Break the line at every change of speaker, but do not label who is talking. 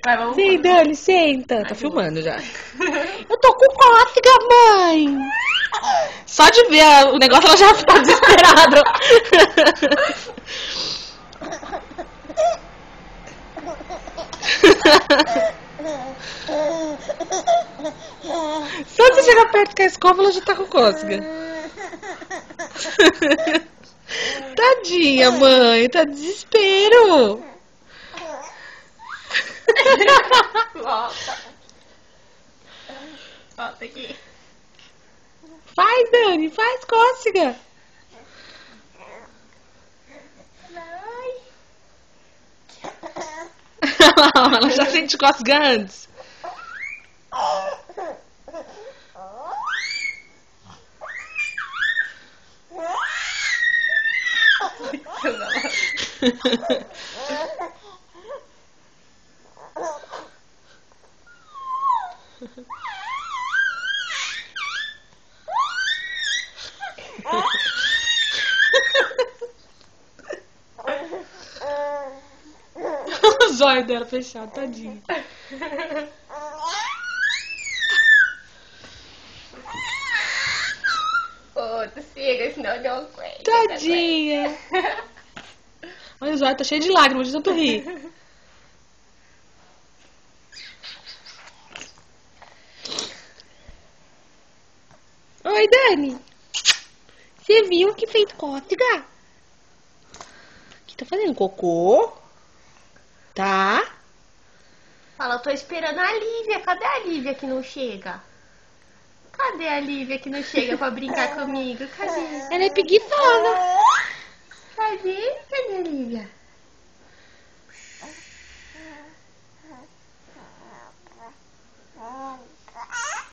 Vai, vamos.
Vem, Dani, senta. Tá filmando já. Eu tô com cócega, mãe. Só de ver o negócio ela já tá desesperada. Só de você chegar perto com a escova ela já tá com cócega. Tadinha, mãe. Tá desespero.
Volta. Volta aqui.
Faz, Dani, faz cócega.
Vai.
Ela já sente cócega antes. Os olhos dela fechados, tadinho.
Ô, tu siga, senão eu não aguento.
Tadinha. Olha os olhos, tá cheio de lágrimas de tanto rir. Oi, Dani. Você viu que fez cócega? Que tá fazendo cocô? Tá?
Fala, eu tô esperando a Lívia. Cadê a Lívia que não chega? Cadê a Lívia que não chega pra brincar comigo? Cadê?
Ela é preguiçosa.
Cadê? Cadê a Lívia?